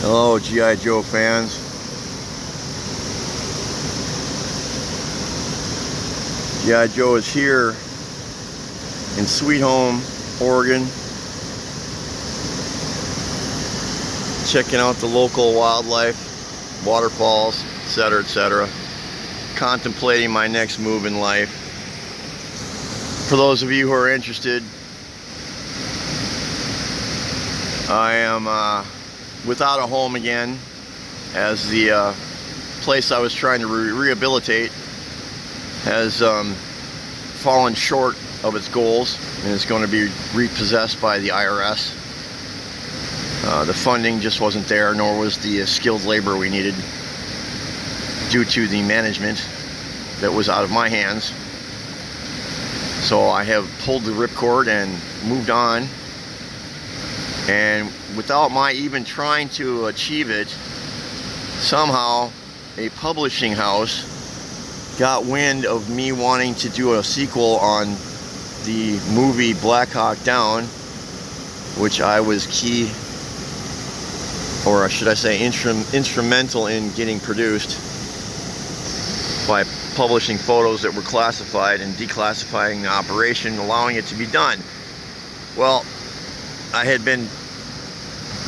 Hello, G.I. Joe fans. G.I. Joe is here in Sweet Home, Oregon, checking out the local wildlife, waterfalls, etc., etc., contemplating my next move in life. For those of you who are interested, I am without a home again, as the place I was trying to rehabilitate has fallen short of its goals and is going to be repossessed by the IRS. The funding just wasn't there, nor was the skilled labor we needed due to the management that was out of my hands. So I have pulled the ripcord and moved on, and without my even trying to achieve it, somehow a publishing house got wind of me wanting to do a sequel on the movie Black Hawk Down, which I was key, or should I say instrumental in getting produced by publishing photos that were classified and declassifying the operation, allowing it to be done. Well, I had been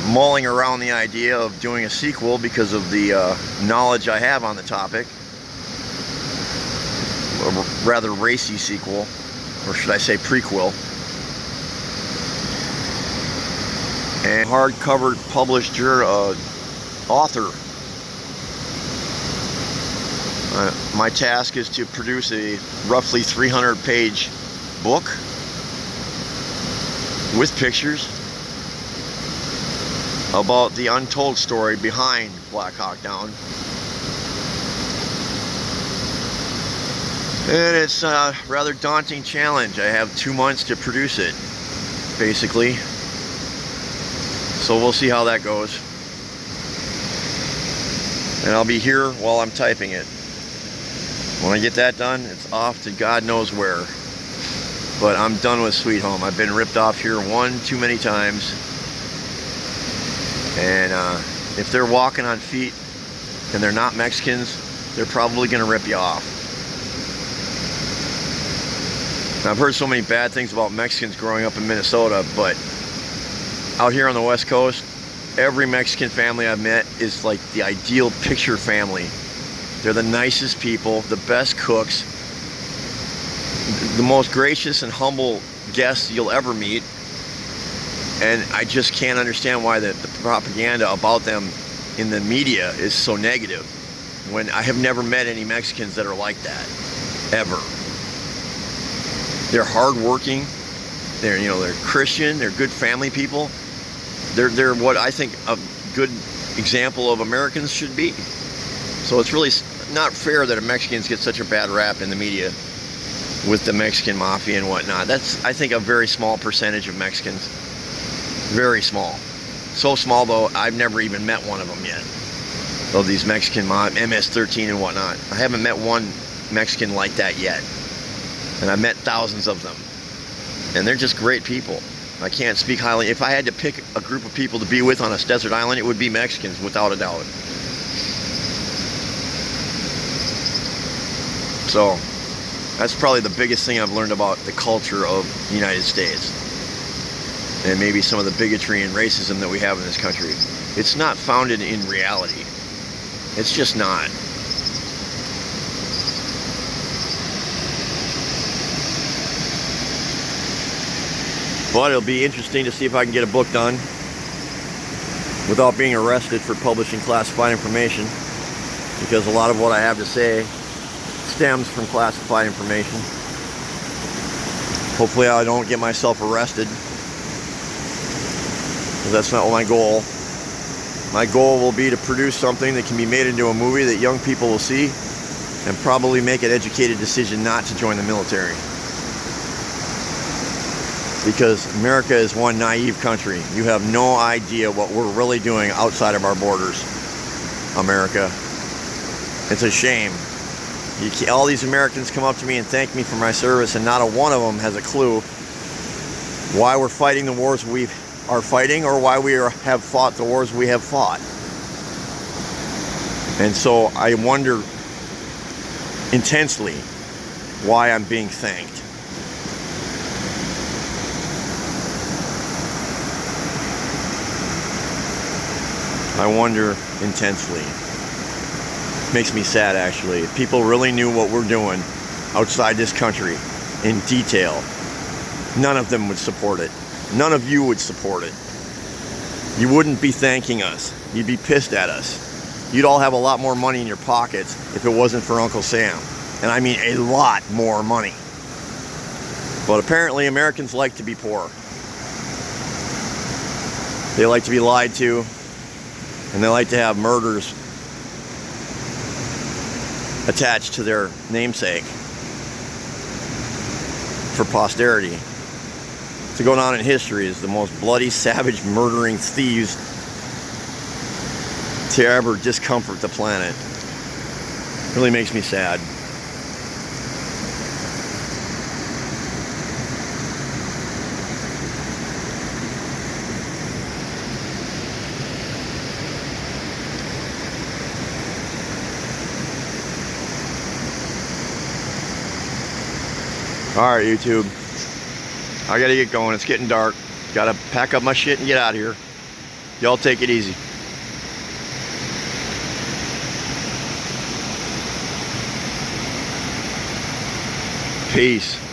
mulling around the idea of doing a sequel because of the knowledge I have on the topic. A rather racy sequel, or should I say prequel. And hardcover published author. My task is to produce a roughly 300-page book with pictures about the untold story behind Black Hawk Down. And it's a rather daunting challenge. I have 2 months to produce it, basically. So we'll see how that goes. And I'll be here while I'm typing it. When I get that done, it's off to God knows where. But I'm done with Sweet Home. I've been ripped off here one too many times. And if they're walking on feet and they're not Mexicans, they're probably going to rip you off. Now, I've heard so many bad things about Mexicans growing up in Minnesota, but out here on the West Coast, every Mexican family I've met is like the ideal picture family. They're the nicest people, the best cooks, the most gracious and humble guests you'll ever meet. And I just can't understand why the propaganda about them in the media is so negative, when I have never met any Mexicans that are like that, ever. They're hardworking, they're Christian, they're good family people. They're what I think a good example of Americans should be. So it's really not fair that Mexicans get such a bad rap in the media with the Mexican mafia and whatnot. That's, I think, a very small percentage of Mexicans. Very small. So small, though, I've never even met one of them yet. Of these Mexican MS-13 and whatnot. I haven't met one Mexican like that yet. And I've met thousands of them. And they're just great people. I can't speak highly. If I had to pick a group of people to be with on a desert island, it would be Mexicans, without a doubt. So, that's probably the biggest thing I've learned about the culture of the United States. And maybe some of the bigotry and racism that we have in this country. It's not founded in reality. It's just not. But it'll be interesting to see if I can get a book done without being arrested for publishing classified information, because a lot of what I have to say stems from classified information. Hopefully I don't get myself arrested, because that's not my goal. My goal will be to produce something that can be made into a movie that young people will see and probably make an educated decision not to join the military. Because America is one naive country. You have no idea what we're really doing outside of our borders, America. It's a shame. All these Americans come up to me and thank me for my service, and not a one of them has a clue why we're fighting the wars we are fighting, or why we have fought the wars we have fought. And so I wonder intensely why I'm being thanked. I wonder intensely. Makes me sad, actually. If people really knew what we're doing outside this country in detail, none of them would support it. None of you would support it. You wouldn't be thanking us. You'd be pissed at us. You'd all have a lot more money in your pockets if it wasn't for Uncle Sam. And I mean a lot more money. But apparently Americans like to be poor. They like to be lied to, and they like to have murders attached to their namesake for posterity, to go down in history as the most bloody, savage, murdering thieves to ever discomfort the planet. Really makes me sad. All right, YouTube. I gotta get going. It's getting dark. Gotta pack up my shit and get out of here. Y'all take it easy. Peace.